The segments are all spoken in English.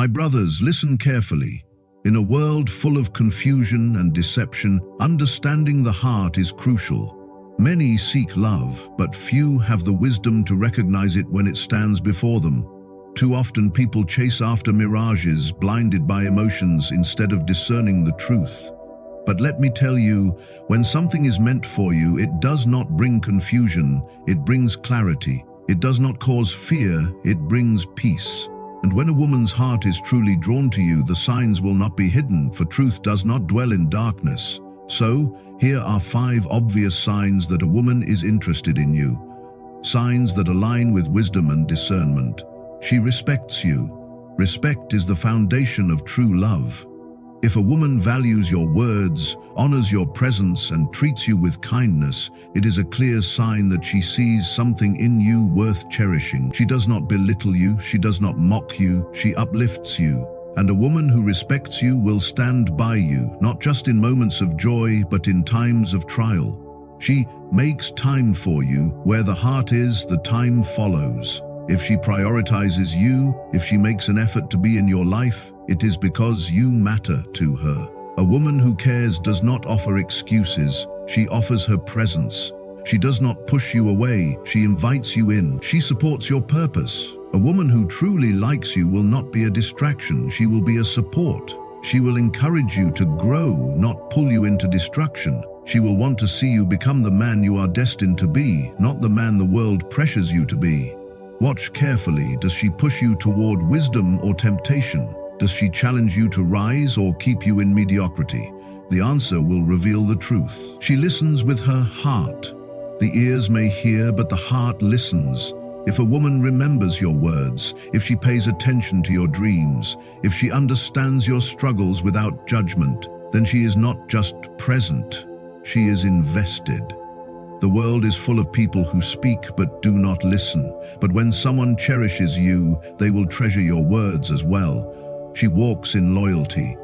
My brothers, listen carefully. In a world full of confusion and deception, understanding the heart is crucial. Many seek love, but few have the wisdom to recognize it when it stands before them. Too often people chase after mirages, blinded by emotions instead of discerning the truth. But let me tell you, when something is meant for you, it does not bring confusion, it brings clarity. It does not cause fear, it brings peace. And when a woman's heart is truly drawn to you, the signs will not be hidden, for truth does not dwell in darkness. So, here are 5 obvious signs that a woman is interested in you. Signs that align with wisdom and discernment. She respects you. Respect is the foundation of true love. If a woman values your words, honors your presence, and treats you with kindness, it is a clear sign that she sees something in you worth cherishing. She does not belittle you, she does not mock you, she uplifts you. And a woman who respects you will stand by you, not just in moments of joy, but in times of trial. She makes time for you. Where the heart is, the time follows. If she prioritizes you, if she makes an effort to be in your life, it is because you matter to her. A woman who cares does not offer excuses, she offers her presence. She does not push you away, she invites you in. She supports your purpose. A woman who truly likes you will not be a distraction, she will be a support. She will encourage you to grow, not pull you into destruction. She will want to see you become the man you are destined to be, not the man the world pressures you to be. Watch carefully. Does she push you toward wisdom or temptation? Does she challenge you to rise or keep you in mediocrity? The answer will reveal the truth. She listens with her heart. The ears may hear, but the heart listens. If a woman remembers your words, if she pays attention to your dreams, if she understands your struggles without judgment, then she is not just present, she is invested. The world is full of people who speak but do not listen. But when someone cherishes you, they will treasure your words as well. She walks in loyalty.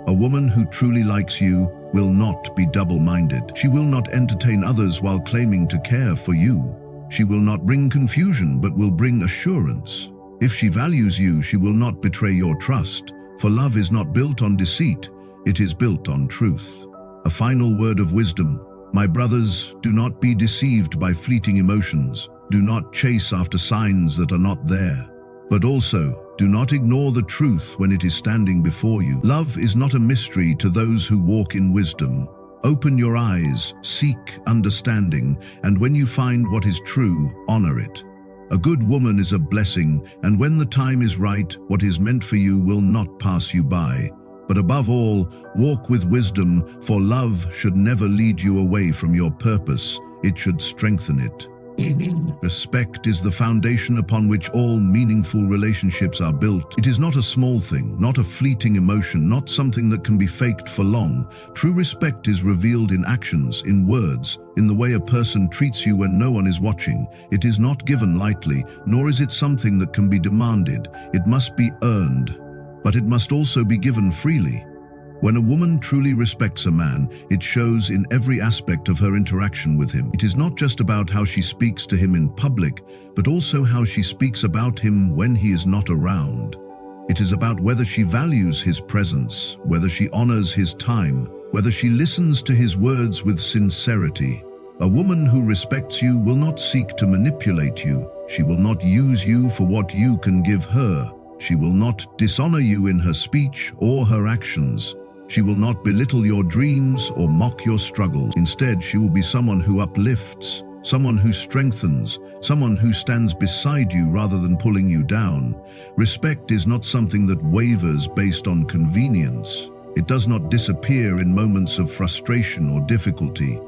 A woman who truly likes you will not be double-minded. She will not entertain others while claiming to care for you. She will not bring confusion but will bring assurance. If she values you, she will not betray your trust. For love is not built on deceit, it is built on truth. A final word of wisdom. My brothers, do not be deceived by fleeting emotions. Do not chase after signs that are not there. But also, do not ignore the truth when it is standing before you. Love is not a mystery to those who walk in wisdom. Open your eyes, seek understanding, and when you find what is true, honor it. A good woman is a blessing, and when the time is right, what is meant for you will not pass you by. But above all, walk with wisdom, for love should never lead you away from your purpose. It should strengthen it. Respect is the foundation upon which all meaningful relationships are built. It is not a small thing, not a fleeting emotion, not something that can be faked for long. True respect is revealed in actions, in words, in the way a person treats you when no one is watching. It is not given lightly, nor is it something that can be demanded. It must be earned, but it must also be given freely. When a woman truly respects a man, it shows in every aspect of her interaction with him. It is not just about how she speaks to him in public, but also how she speaks about him when he is not around. It is about whether she values his presence, whether she honors his time, whether she listens to his words with sincerity. A woman who respects you will not seek to manipulate you. She will not use you for what you can give her. She will not dishonor you in her speech or her actions. She will not belittle your dreams or mock your struggles. Instead, she will be someone who uplifts, someone who strengthens, someone who stands beside you rather than pulling you down. Respect is not something that wavers based on convenience. It does not disappear in moments of frustration or difficulty.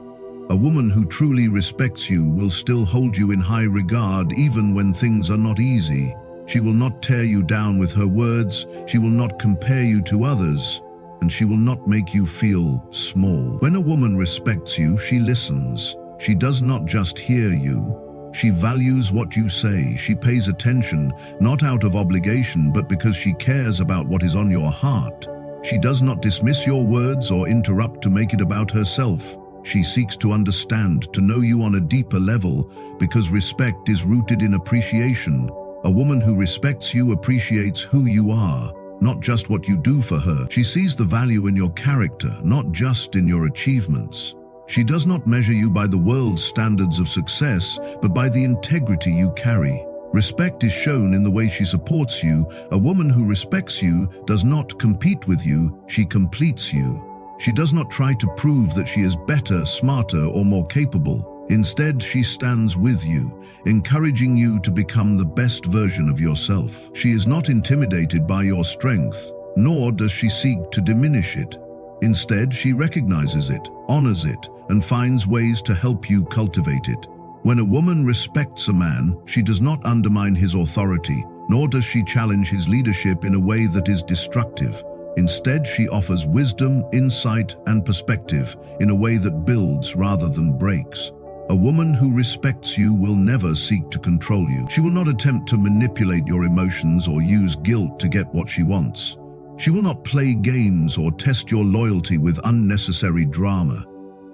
A woman who truly respects you will still hold you in high regard even when things are not easy. She will not tear you down with her words. She will not compare you to others. And she will not make you feel small. When a woman respects you, she listens. She does not just hear you. She values what you say. She pays attention, not out of obligation, but because she cares about what is on your heart. She does not dismiss your words or interrupt to make it about herself. She seeks to understand, to know you on a deeper level, because respect is rooted in appreciation. A woman who respects you appreciates who you are, not just what you do for her. She sees the value in your character, not just in your achievements. She does not measure you by the world's standards of success, but by the integrity you carry. Respect is shown in the way she supports you. A woman who respects you does not compete with you, she completes you. She does not try to prove that she is better, smarter, or more capable. Instead, she stands with you, encouraging you to become the best version of yourself. She is not intimidated by your strength, nor does she seek to diminish it. Instead, she recognizes it, honors it, and finds ways to help you cultivate it. When a woman respects a man, she does not undermine his authority, nor does she challenge his leadership in a way that is destructive. Instead, she offers wisdom, insight, and perspective in a way that builds rather than breaks. A woman who respects you will never seek to control you. She will not attempt to manipulate your emotions or use guilt to get what she wants. She will not play games or test your loyalty with unnecessary drama.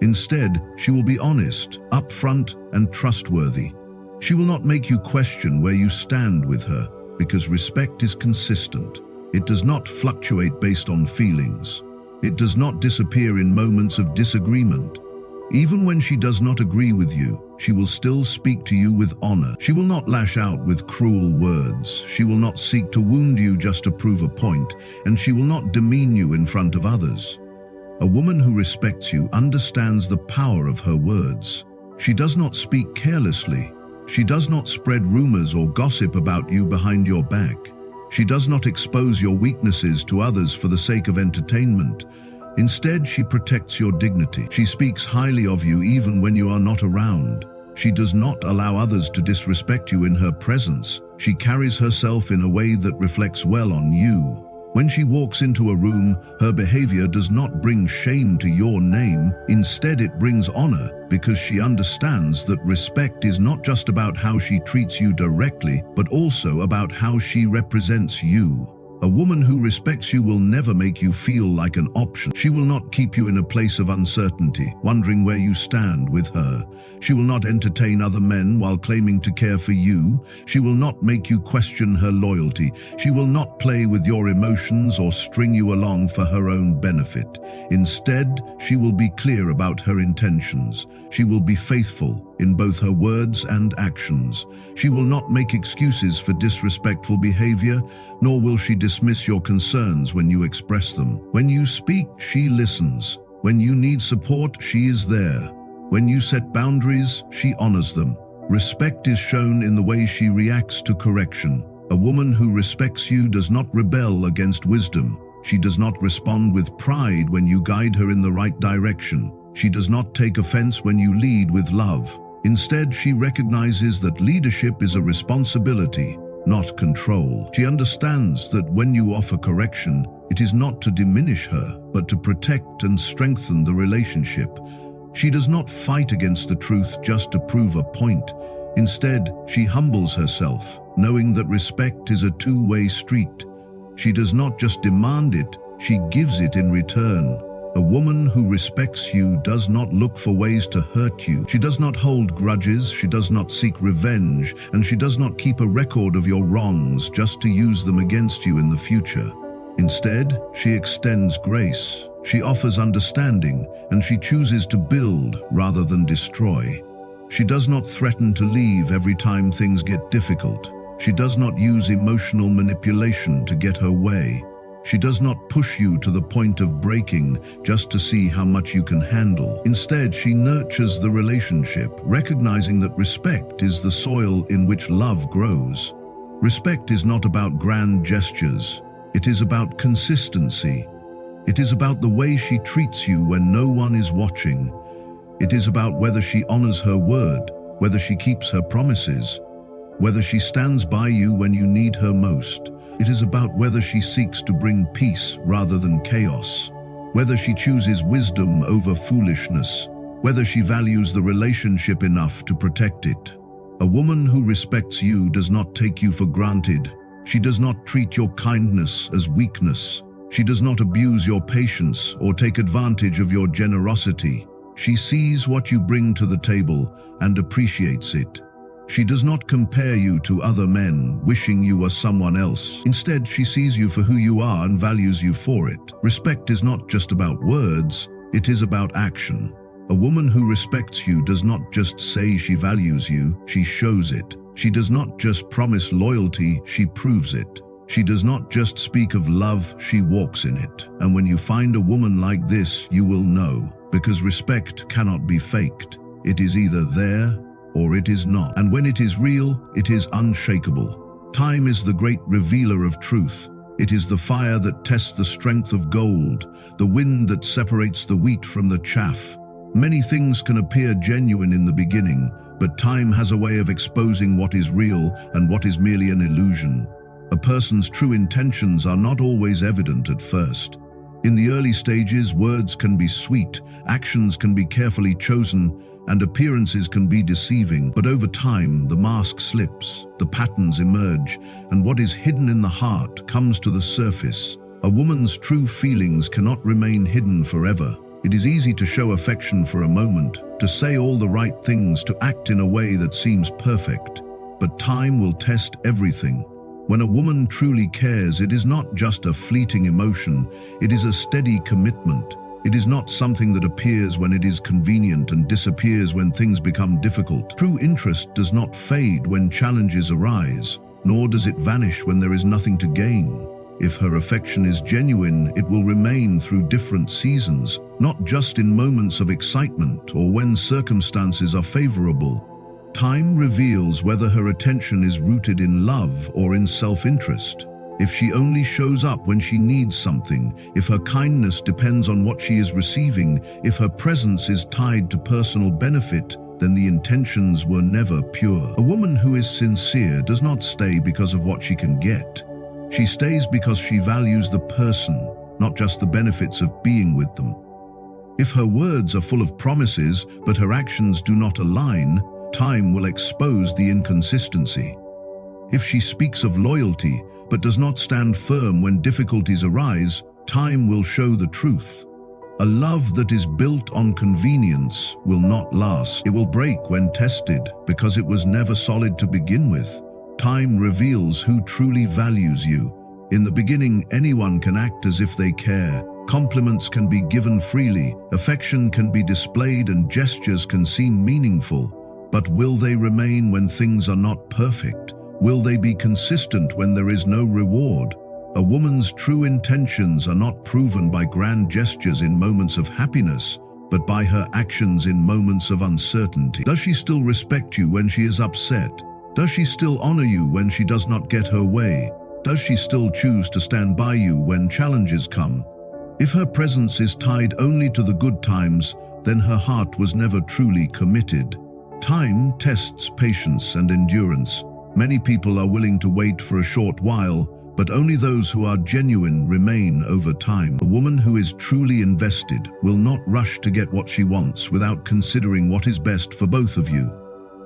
Instead, she will be honest, upfront, and trustworthy. She will not make you question where you stand with her, because respect is consistent. It does not fluctuate based on feelings. It does not disappear in moments of disagreement. Even when she does not agree with you, she will still speak to you with honor. She will not lash out with cruel words. She will not seek to wound you just to prove a point, and she will not demean you in front of others. A woman who respects you understands the power of her words. She does not speak carelessly. She does not spread rumors or gossip about you behind your back. She does not expose your weaknesses to others for the sake of entertainment. Instead, she protects your dignity. She speaks highly of you even when you are not around. She does not allow others to disrespect you in her presence. She carries herself in a way that reflects well on you. When she walks into a room, her behavior does not bring shame to your name. Instead, it brings honor, because she understands that respect is not just about how she treats you directly, but also about how she represents you. A woman who respects you will never make you feel like an option. She will not keep you in a place of uncertainty, wondering where you stand with her. She will not entertain other men while claiming to care for you. She will not make you question her loyalty. She will not play with your emotions or string you along for her own benefit. Instead, she will be clear about her intentions. She will be faithful in both her words and actions. She will not make excuses for disrespectful behavior, nor will she dismiss your concerns when you express them. When you speak, she listens. When you need support, she is there. When you set boundaries, she honors them. Respect is shown in the way she reacts to correction. A woman who respects you does not rebel against wisdom. She does not respond with pride when you guide her in the right direction. She does not take offense when you lead with love. Instead, she recognizes that leadership is a responsibility, not control. She understands that when you offer correction, it is not to diminish her, but to protect and strengthen the relationship. She does not fight against the truth just to prove a point. Instead, she humbles herself, knowing that respect is a two-way street. She does not just demand it, she gives it in return. A woman who respects you does not look for ways to hurt you. She does not hold grudges, she does not seek revenge, and she does not keep a record of your wrongs just to use them against you in the future. Instead, she extends grace. She offers understanding, and she chooses to build rather than destroy. She does not threaten to leave every time things get difficult. She does not use emotional manipulation to get her way. She does not push you to the point of breaking just to see how much you can handle. Instead, she nurtures the relationship, recognizing that respect is the soil in which love grows. Respect is not about grand gestures. It is about consistency. It is about the way she treats you when no one is watching. It is about whether she honors her word, whether she keeps her promises, whether she stands by you when you need her most. It is about whether she seeks to bring peace rather than chaos, whether she chooses wisdom over foolishness, whether she values the relationship enough to protect it. A woman who respects you does not take you for granted. She does not treat your kindness as weakness. She does not abuse your patience or take advantage of your generosity. She sees what you bring to the table and appreciates it. She does not compare you to other men, wishing you were someone else. Instead, she sees you for who you are and values you for it. Respect is not just about words, it is about action. A woman who respects you does not just say she values you, she shows it. She does not just promise loyalty, she proves it. She does not just speak of love, she walks in it. And when you find a woman like this, you will know, because respect cannot be faked. It is either there or it is not. And when it is real, it is unshakable. Time is the great revealer of truth. It is the fire that tests the strength of gold, the wind that separates the wheat from the chaff. Many things can appear genuine in the beginning, but time has a way of exposing what is real and what is merely an illusion. A person's true intentions are not always evident at first. In the early stages, words can be sweet, actions can be carefully chosen, and appearances can be deceiving. But over time, the mask slips, the patterns emerge, and what is hidden in the heart comes to the surface. A woman's true feelings cannot remain hidden forever. It is easy to show affection for a moment, to say all the right things, to act in a way that seems perfect. But time will test everything. When a woman truly cares, it is not just a fleeting emotion, it is a steady commitment. It is not something that appears when it is convenient and disappears when things become difficult. True interest does not fade when challenges arise, nor does it vanish when there is nothing to gain. If her affection is genuine, it will remain through different seasons, not just in moments of excitement or when circumstances are favorable. Time reveals whether her attention is rooted in love or in self-interest. If she only shows up when she needs something, if her kindness depends on what she is receiving, if her presence is tied to personal benefit, then the intentions were never pure. A woman who is sincere does not stay because of what she can get. She stays because she values the person, not just the benefits of being with them. If her words are full of promises, but her actions do not align, time will expose the inconsistency. If she speaks of loyalty, but does not stand firm when difficulties arise, time will show the truth. A love that is built on convenience will not last. It will break when tested because it was never solid to begin with. Time reveals who truly values you. In the beginning, anyone can act as if they care. Compliments can be given freely, affection can be displayed, and gestures can seem meaningful. But will they remain when things are not perfect? Will they be consistent when there is no reward? A woman's true intentions are not proven by grand gestures in moments of happiness, but by her actions in moments of uncertainty. Does she still respect you when she is upset? Does she still honor you when she does not get her way? Does she still choose to stand by you when challenges come? If her presence is tied only to the good times, then her heart was never truly committed. Time tests patience and endurance. Many people are willing to wait for a short while, but only those who are genuine remain over time. A woman who is truly invested will not rush to get what she wants without considering what is best for both of you.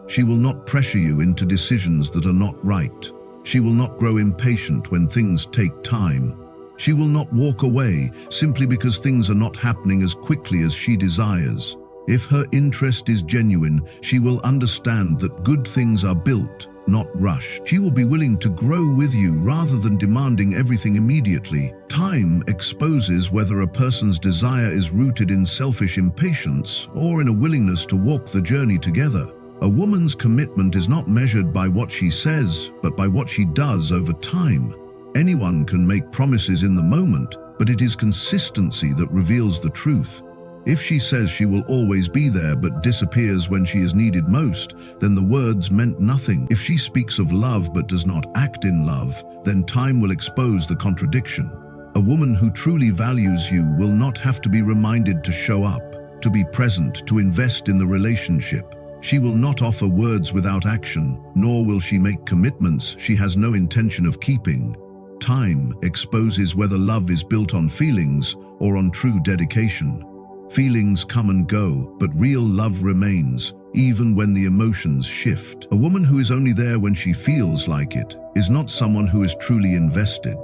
She will not pressure you into decisions that are not right. She will not grow impatient when things take time. She will not walk away simply because things are not happening as quickly as she desires. If her interest is genuine, she will understand that good things are built, not rushed. She will be willing to grow with you rather than demanding everything immediately. Time exposes whether a person's desire is rooted in selfish impatience or in a willingness to walk the journey together. A woman's commitment is not measured by what she says, but by what she does over time. Anyone can make promises in the moment, but it is consistency that reveals the truth. If she says she will always be there but disappears when she is needed most, then the words meant nothing. If she speaks of love but does not act in love, then time will expose the contradiction. A woman who truly values you will not have to be reminded to show up, to be present, to invest in the relationship. She will not offer words without action, nor will she make commitments she has no intention of keeping. Time exposes whether love is built on feelings or on true dedication. Feelings come and go, but real love remains, even when the emotions shift. A woman who is only there when she feels like it is not someone who is truly invested.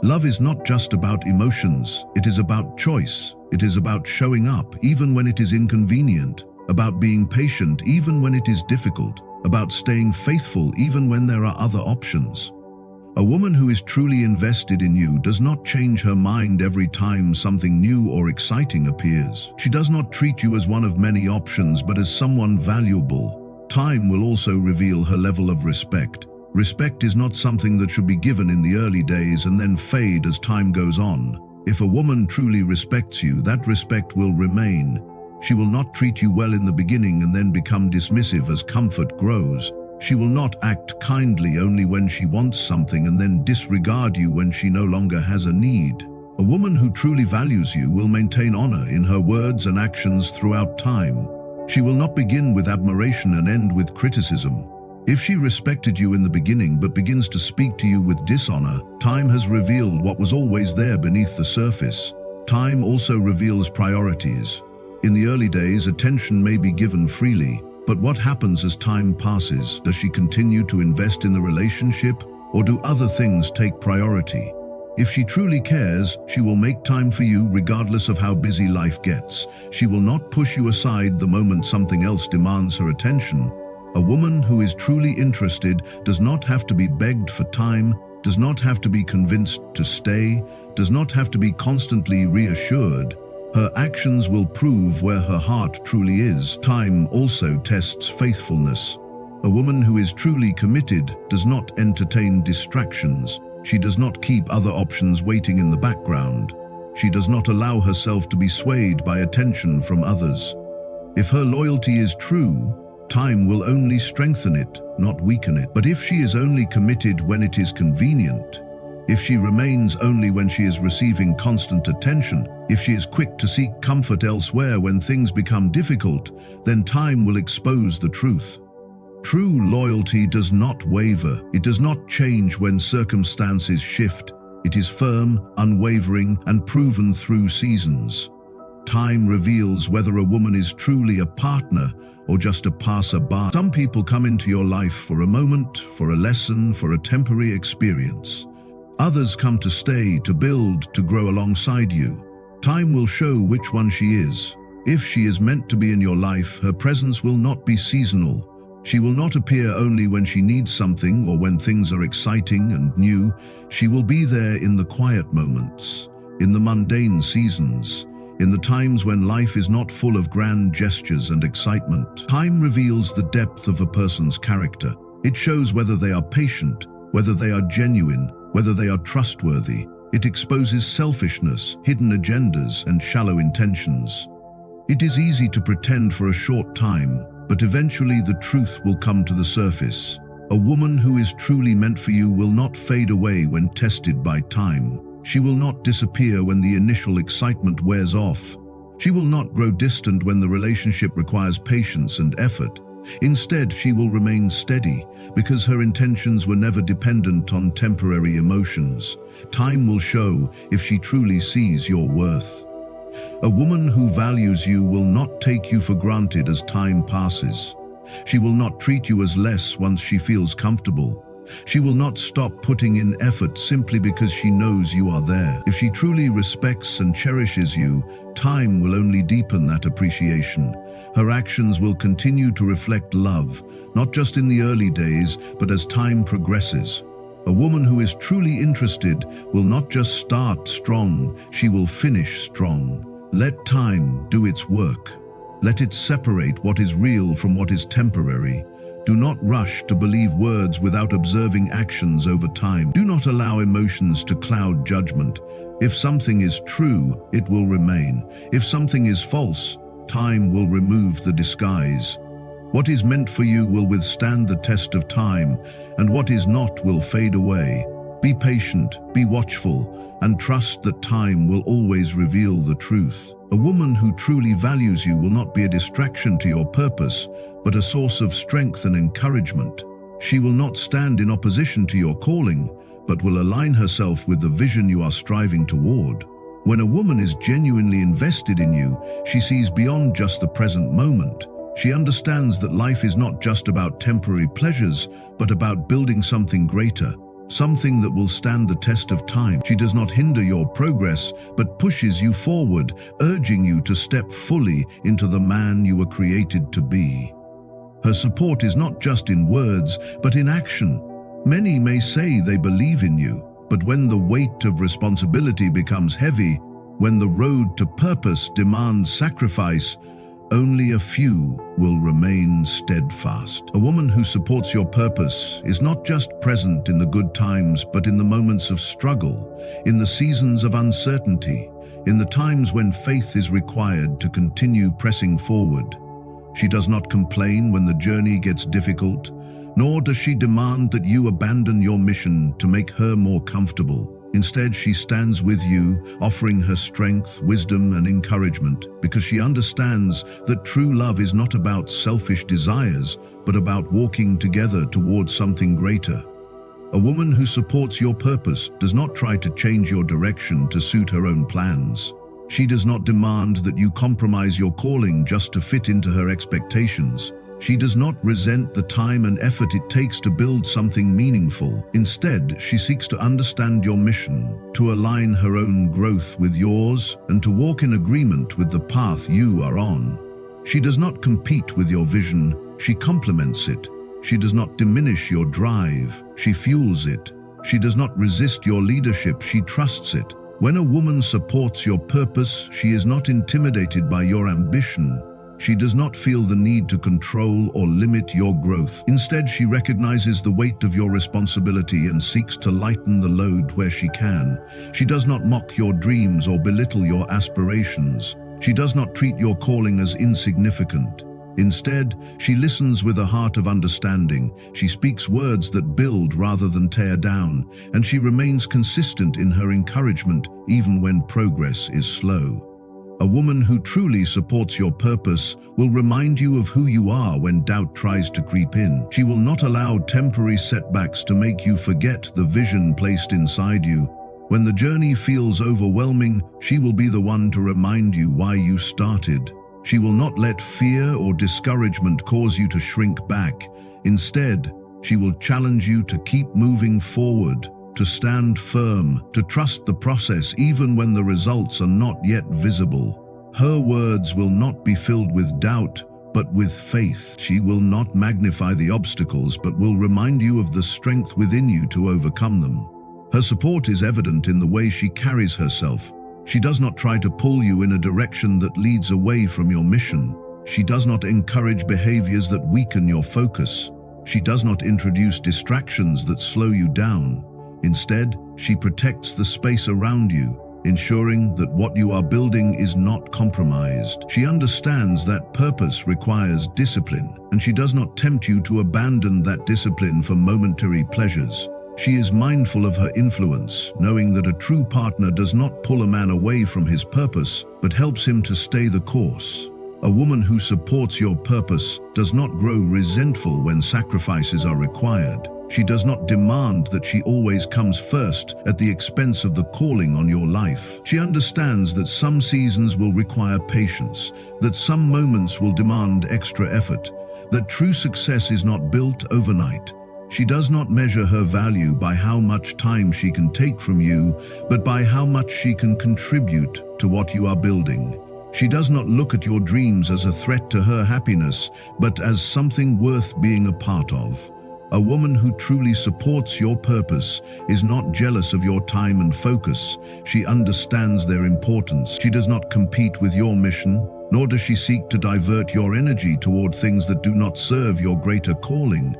Love is not just about emotions, it is about choice. It is about showing up even when it is inconvenient, about being patient even when it is difficult, about staying faithful even when there are other options. A woman who is truly invested in you does not change her mind every time something new or exciting appears. She does not treat you as one of many options, but as someone valuable. Time will also reveal her level of respect. Respect is not something that should be given in the early days and then fade as time goes on. If a woman truly respects you, that respect will remain. She will not treat you well in the beginning and then become dismissive as comfort grows. She will not act kindly only when she wants something and then disregard you when she no longer has a need. A woman who truly values you will maintain honor in her words and actions throughout time. She will not begin with admiration and end with criticism. If she respected you in the beginning but begins to speak to you with dishonor, time has revealed what was always there beneath the surface. Time also reveals priorities. In the early days, attention may be given freely, but what happens as time passes? Does she continue to invest in the relationship, or do other things take priority? If she truly cares, she will make time for you regardless of how busy life gets. She will not push you aside the moment something else demands her attention. A woman who is truly interested does not have to be begged for time, does not have to be convinced to stay, does not have to be constantly reassured. Her actions will prove where her heart truly is. Time also tests faithfulness. A woman who is truly committed does not entertain distractions. She does not keep other options waiting in the background. She does not allow herself to be swayed by attention from others. If her loyalty is true, time will only strengthen it, not weaken it. But if she is only committed when it is convenient, if she remains only when she is receiving constant attention, if she is quick to seek comfort elsewhere when things become difficult, then time will expose the truth. True loyalty does not waver. It does not change when circumstances shift. It is firm, unwavering, and proven through seasons. Time reveals whether a woman is truly a partner or just a passerby. Some people come into your life for a moment, for a lesson, for a temporary experience. Others come to stay, to build, to grow alongside you. Time will show which one she is. If she is meant to be in your life, her presence will not be seasonal. She will not appear only when she needs something or when things are exciting and new. She will be there in the quiet moments, in the mundane seasons, in the times when life is not full of grand gestures and excitement. Time reveals the depth of a person's character. It shows whether they are patient, whether they are genuine, whether they are trustworthy. It exposes selfishness, hidden agendas, and shallow intentions. It is easy to pretend for a short time, but eventually the truth will come to the surface. A woman who is truly meant for you will not fade away when tested by time. She will not disappear when the initial excitement wears off. She will not grow distant when the relationship requires patience and effort. Instead, she will remain steady because her intentions were never dependent on temporary emotions. Time will show if she truly sees your worth. A woman who values you will not take you for granted as time passes. She will not treat you as less once she feels comfortable. She will not stop putting in effort simply because she knows you are there. If she truly respects and cherishes you, time will only deepen that appreciation. Her actions will continue to reflect love, not just in the early days, but as time progresses. A woman who is truly interested will not just start strong, she will finish strong. Let time do its work. Let it separate what is real from what is temporary. Do not rush to believe words without observing actions over time. Do not allow emotions to cloud judgment. If something is true, it will remain. If something is false, time will remove the disguise. What is meant for you will withstand the test of time, and what is not will fade away. Be patient, be watchful, and trust that time will always reveal the truth. A woman who truly values you will not be a distraction to your purpose, but a source of strength and encouragement. She will not stand in opposition to your calling, but will align herself with the vision you are striving toward. When a woman is genuinely invested in you, she sees beyond just the present moment. She understands that life is not just about temporary pleasures, but about building something greater, something that will stand the test of time. She does not hinder your progress, but pushes you forward, urging you to step fully into the man you were created to be. Her support is not just in words, but in action. Many may say they believe in you, but when the weight of responsibility becomes heavy, when the road to purpose demands sacrifice, only a few will remain steadfast. A woman who supports your purpose is not just present in the good times, but in the moments of struggle, in the seasons of uncertainty, in the times when faith is required to continue pressing forward. She does not complain when the journey gets difficult, nor does she demand that you abandon your mission to make her more comfortable. Instead, she stands with you, offering her strength, wisdom, and encouragement, because she understands that true love is not about selfish desires, but about walking together towards something greater. A woman who supports your purpose does not try to change your direction to suit her own plans. She does not demand that you compromise your calling just to fit into her expectations. She does not resent the time and effort it takes to build something meaningful. Instead, she seeks to understand your mission, to align her own growth with yours, and to walk in agreement with the path you are on. She does not compete with your vision, she complements it. She does not diminish your drive, she fuels it. She does not resist your leadership, she trusts it. When a woman supports your purpose, she is not intimidated by your ambition. She does not feel the need to control or limit your growth. Instead, she recognizes the weight of your responsibility and seeks to lighten the load where she can. She does not mock your dreams or belittle your aspirations. She does not treat your calling as insignificant. Instead, she listens with a heart of understanding. She speaks words that build rather than tear down, and she remains consistent in her encouragement even when progress is slow. A woman who truly supports your purpose will remind you of who you are when doubt tries to creep in. She will not allow temporary setbacks to make you forget the vision placed inside you. When the journey feels overwhelming, she will be the one to remind you why you started. She will not let fear or discouragement cause you to shrink back. Instead, she will challenge you to keep moving forward, to stand firm, to trust the process even when the results are not yet visible. Her words will not be filled with doubt, but with faith. She will not magnify the obstacles, but will remind you of the strength within you to overcome them. Her support is evident in the way she carries herself. She does not try to pull you in a direction that leads away from your mission. She does not encourage behaviors that weaken your focus. She does not introduce distractions that slow you down. Instead, she protects the space around you, ensuring that what you are building is not compromised. She understands that purpose requires discipline, and she does not tempt you to abandon that discipline for momentary pleasures. She is mindful of her influence, knowing that a true partner does not pull a man away from his purpose, but helps him to stay the course. A woman who supports your purpose does not grow resentful when sacrifices are required. She does not demand that she always comes first at the expense of the calling on your life. She understands that some seasons will require patience, that some moments will demand extra effort, that true success is not built overnight. She does not measure her value by how much time she can take from you, but by how much she can contribute to what you are building. She does not look at your dreams as a threat to her happiness, but as something worth being a part of. A woman who truly supports your purpose is not jealous of your time and focus. She understands their importance. She does not compete with your mission, nor does she seek to divert your energy toward things that do not serve your greater calling.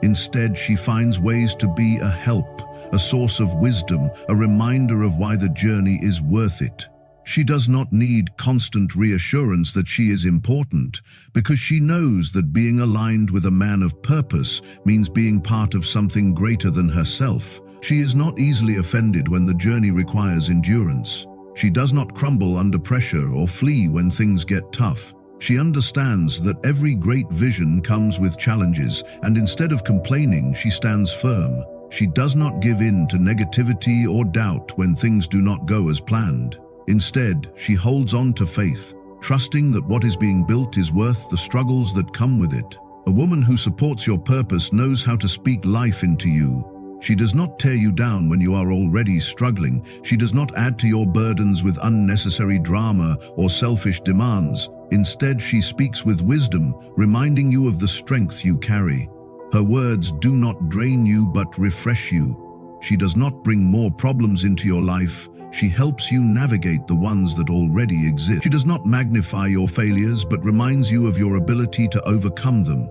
Instead, she finds ways to be a help, a source of wisdom, a reminder of why the journey is worth it. She does not need constant reassurance that she is important, because she knows that being aligned with a man of purpose means being part of something greater than herself. She is not easily offended when the journey requires endurance. She does not crumble under pressure or flee when things get tough. She understands that every great vision comes with challenges, and instead of complaining, she stands firm. She does not give in to negativity or doubt when things do not go as planned. Instead, she holds on to faith, trusting that what is being built is worth the struggles that come with it. A woman who supports your purpose knows how to speak life into you, She does not tear you down when you are already struggling. She does not add to your burdens with unnecessary drama or selfish demands. Instead, she speaks with wisdom, reminding you of the strength you carry. Her words do not drain you but refresh you. She does not bring more problems into your life. She helps you navigate the ones that already exist. She does not magnify your failures but reminds you of your ability to overcome them.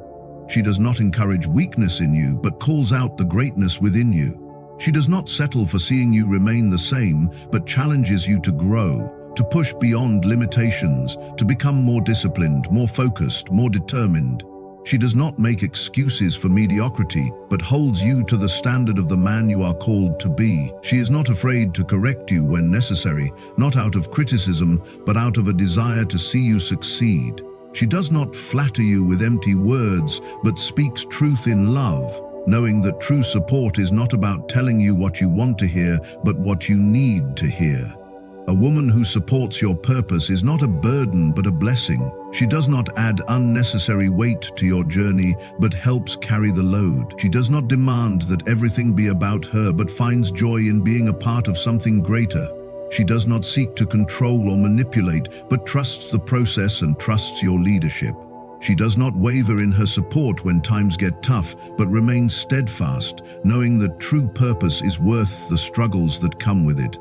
She does not encourage weakness in you but calls out the greatness within you. She does not settle for seeing you remain the same but challenges you to grow, to push beyond limitations, to become more disciplined, more focused, more determined. She does not make excuses for mediocrity, but holds you to the standard of the man you are called to be. She is not afraid to correct you when necessary, not out of criticism, but out of a desire to see you succeed. She does not flatter you with empty words, but speaks truth in love, knowing that true support is not about telling you what you want to hear, but what you need to hear. A woman who supports your purpose is not a burden but a blessing. She does not add unnecessary weight to your journey but helps carry the load. She does not demand that everything be about her but finds joy in being a part of something greater. She does not seek to control or manipulate but trusts the process and trusts your leadership. She does not waver in her support when times get tough but remains steadfast, knowing that true purpose is worth the struggles that come with it.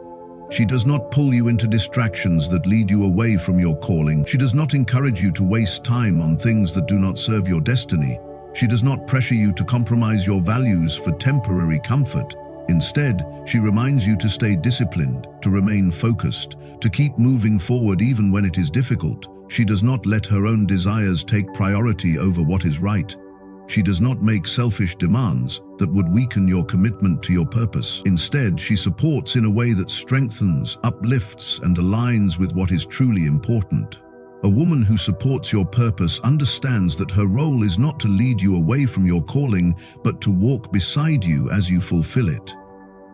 She does not pull you into distractions that lead you away from your calling. She does not encourage you to waste time on things that do not serve your destiny. She does not pressure you to compromise your values for temporary comfort. Instead, she reminds you to stay disciplined, to remain focused, to keep moving forward even when it is difficult. She does not let her own desires take priority over what is right. She does not make selfish demands that would weaken your commitment to your purpose. Instead, she supports in a way that strengthens, uplifts, and aligns with what is truly important. A woman who supports your purpose understands that her role is not to lead you away from your calling, but to walk beside you as you fulfill it.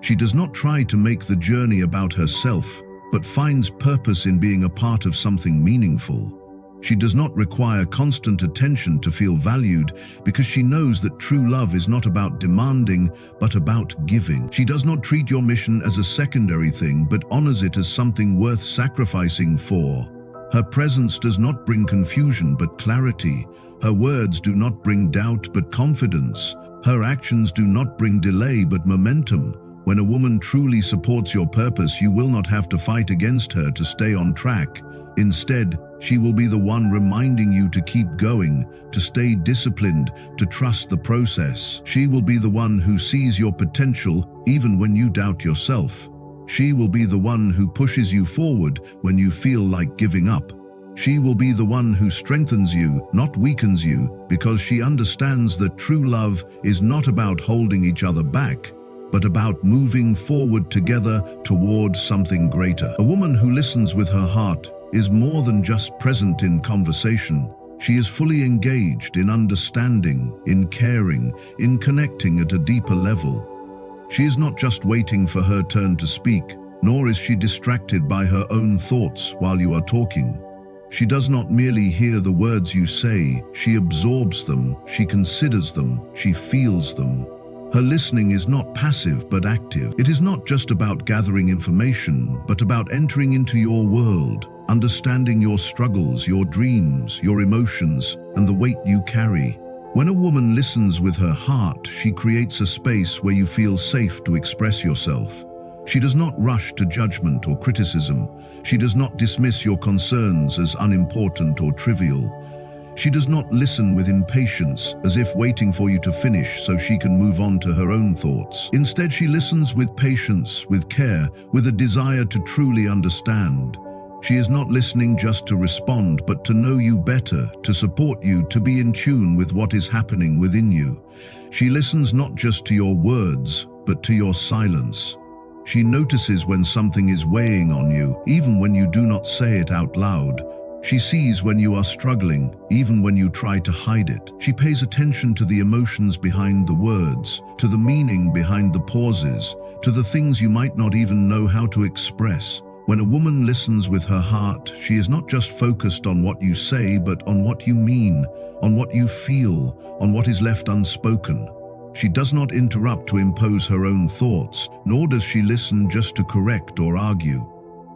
She does not try to make the journey about herself, but finds purpose in being a part of something meaningful. She does not require constant attention to feel valued because she knows that true love is not about demanding, but about giving. She does not treat your mission as a secondary thing, but honors it as something worth sacrificing for. Her presence does not bring confusion, but clarity. Her words do not bring doubt, but confidence. Her actions do not bring delay, but momentum. When a woman truly supports your purpose, you will not have to fight against her to stay on track. Instead, she will be the one reminding you to keep going, to stay disciplined, to trust the process. She will be the one who sees your potential even when you doubt yourself. She will be the one who pushes you forward when you feel like giving up. She will be the one who strengthens you, not weakens you, because she understands that true love is not about holding each other back, but about moving forward together toward something greater. A woman who listens with her heart is more than just present in conversation. She is fully engaged in understanding, in caring, in connecting at a deeper level. She is not just waiting for her turn to speak, nor is she distracted by her own thoughts while you are talking. She does not merely hear the words you say, she absorbs them, she considers them, she feels them. Her listening is not passive but active. It is not just about gathering information, but about entering into your world, understanding your struggles, your dreams, your emotions, and the weight you carry. When a woman listens with her heart, she creates a space where you feel safe to express yourself. She does not rush to judgment or criticism. She does not dismiss your concerns as unimportant or trivial. She does not listen with impatience, as if waiting for you to finish so she can move on to her own thoughts. Instead, she listens with patience, with care, with a desire to truly understand. She is not listening just to respond, but to know you better, to support you, to be in tune with what is happening within you. She listens not just to your words, but to your silence. She notices when something is weighing on you, even when you do not say it out loud. She sees when you are struggling, even when you try to hide it. She pays attention to the emotions behind the words, to the meaning behind the pauses, to the things you might not even know how to express. When a woman listens with her heart, she is not just focused on what you say, but on what you mean, on what you feel, on what is left unspoken. She does not interrupt to impose her own thoughts, nor does she listen just to correct or argue.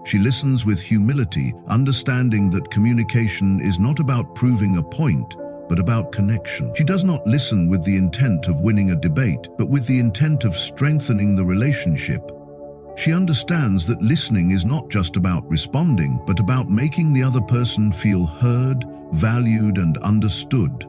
She listens with humility, understanding that communication is not about proving a point, but about connection. She does not listen with the intent of winning a debate, but with the intent of strengthening the relationship. She understands that listening is not just about responding, but about making the other person feel heard, valued, and understood.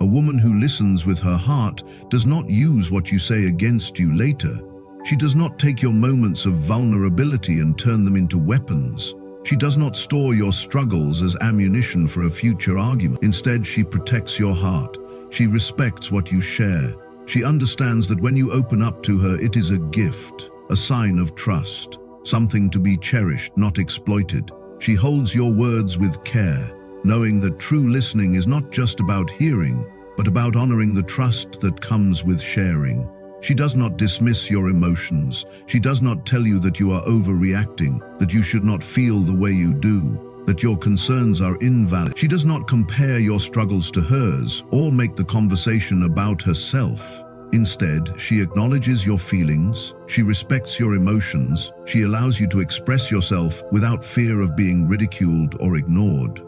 A woman who listens with her heart does not use what you say against you later. She does not take your moments of vulnerability and turn them into weapons. She does not store your struggles as ammunition for a future argument. Instead, she protects your heart. She respects what you share. She understands that when you open up to her, it is a gift, a sign of trust, something to be cherished, not exploited. She holds your words with care, knowing that true listening is not just about hearing, but about honoring the trust that comes with sharing. She does not dismiss your emotions. She does not tell you that you are overreacting, that you should not feel the way you do, that your concerns are invalid. She does not compare your struggles to hers or make the conversation about herself. Instead, she acknowledges your feelings, she respects your emotions, she allows you to express yourself without fear of being ridiculed or ignored.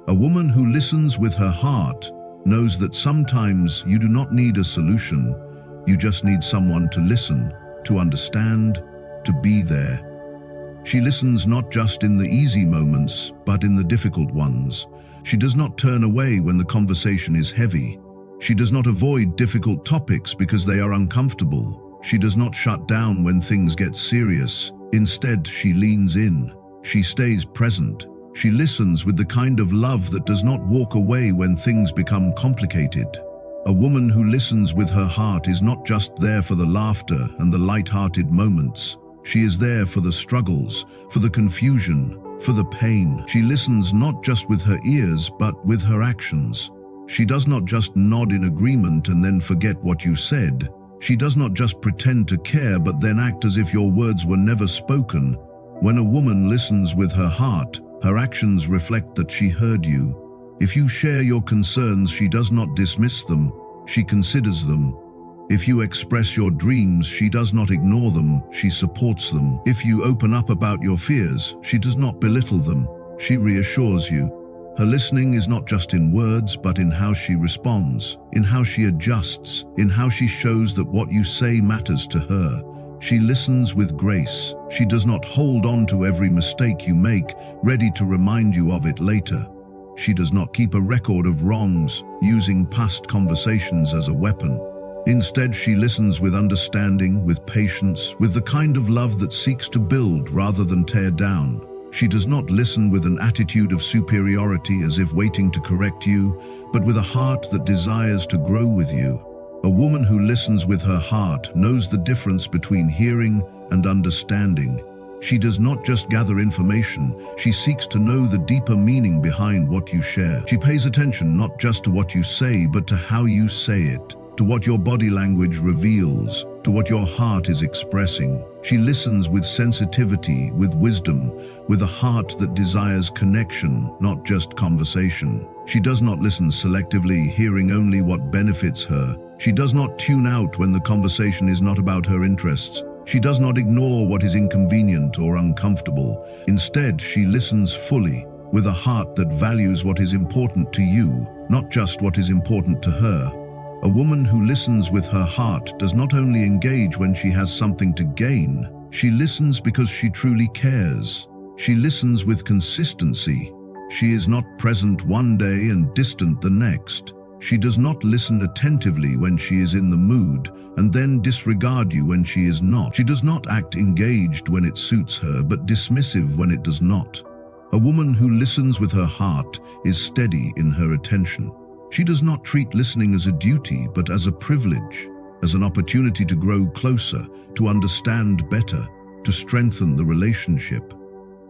A woman who listens with her heart knows that sometimes you do not need a solution, you just need someone to listen, to understand, to be there. She listens not just in the easy moments, but in the difficult ones. She does not turn away when the conversation is heavy. She does not avoid difficult topics because they are uncomfortable. She does not shut down when things get serious. Instead, she leans in. She stays present. She listens with the kind of love that does not walk away when things become complicated. A woman who listens with her heart is not just there for the laughter and the light-hearted moments. She is there for the struggles, for the confusion, for the pain. She listens not just with her ears, but with her actions. She does not just nod in agreement and then forget what you said. She does not just pretend to care but then act as if your words were never spoken. When a woman listens with her heart, her actions reflect that she heard you. If you share your concerns, she does not dismiss them, she considers them. If you express your dreams, she does not ignore them, she supports them. If you open up about your fears, she does not belittle them, she reassures you. Her listening is not just in words, but in how she responds, in how she adjusts, in how she shows that what you say matters to her. She listens with grace. She does not hold on to every mistake you make, ready to remind you of it later. She does not keep a record of wrongs, using past conversations as a weapon. Instead, she listens with understanding, with patience, with the kind of love that seeks to build rather than tear down. She does not listen with an attitude of superiority as if waiting to correct you, but with a heart that desires to grow with you. A woman who listens with her heart knows the difference between hearing and understanding. She does not just gather information, she seeks to know the deeper meaning behind what you share. She pays attention not just to what you say, but to how you say it, to what your body language reveals, to what your heart is expressing. She listens with sensitivity, with wisdom, with a heart that desires connection, not just conversation. She does not listen selectively, hearing only what benefits her. She does not tune out when the conversation is not about her interests. She does not ignore what is inconvenient or uncomfortable. Instead, she listens fully, with a heart that values what is important to you, not just what is important to her. A woman who listens with her heart does not only engage when she has something to gain, she listens because she truly cares. She listens with consistency. She is not present one day and distant the next. She does not listen attentively when she is in the mood and then disregard you when she is not. She does not act engaged when it suits her, but dismissive when it does not. A woman who listens with her heart is steady in her attention. She does not treat listening as a duty, but as a privilege, as an opportunity to grow closer, to understand better, to strengthen the relationship.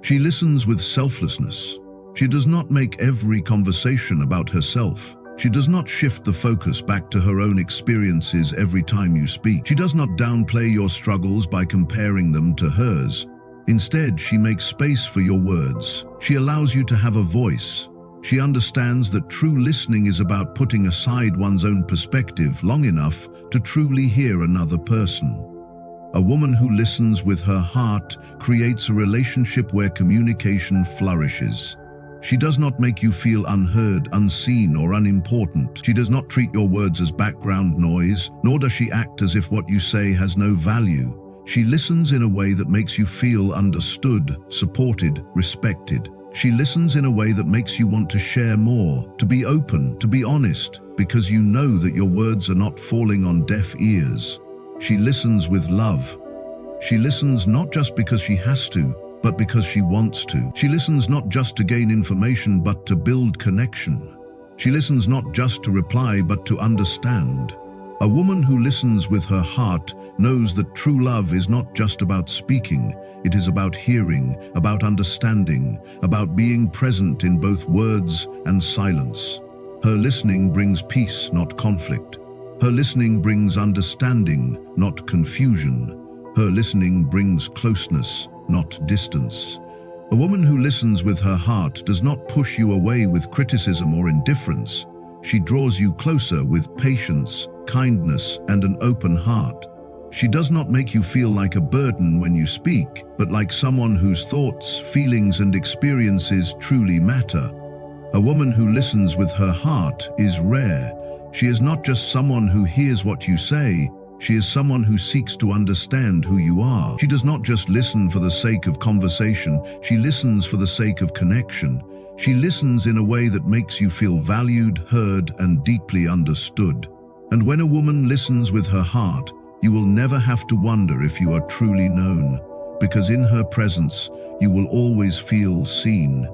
She listens with selflessness. She does not make every conversation about herself. She does not shift the focus back to her own experiences every time you speak. She does not downplay your struggles by comparing them to hers. Instead, she makes space for your words. She allows you to have a voice. She understands that true listening is about putting aside one's own perspective long enough to truly hear another person. A woman who listens with her heart creates a relationship where communication flourishes. She does not make you feel unheard, unseen, or unimportant. She does not treat your words as background noise, nor does she act as if what you say has no value. She listens in a way that makes you feel understood, supported, respected. She listens in a way that makes you want to share more, to be open, to be honest, because you know that your words are not falling on deaf ears. She listens with love. She listens not just because she has to, but because she wants to. She listens not just to gain information, but to build connection. She listens not just to reply, but to understand. A woman who listens with her heart knows that true love is not just about speaking. It is about hearing, about understanding, about being present in both words and silence. Her listening brings peace, not conflict. Her listening brings understanding, not confusion. Her listening brings closeness, not distance. A woman who listens with her heart does not push you away with criticism or indifference. She draws you closer with patience, kindness, and an open heart. She does not make you feel like a burden when you speak, but like someone whose thoughts, feelings, and experiences truly matter. A woman who listens with her heart is rare. She is not just someone who hears what you say. She is someone who seeks to understand who you are. She does not just listen for the sake of conversation. She listens for the sake of connection. She listens in a way that makes you feel valued, heard, and deeply understood. And when a woman listens with her heart, you will never have to wonder if you are truly known, because in her presence, you will always feel seen.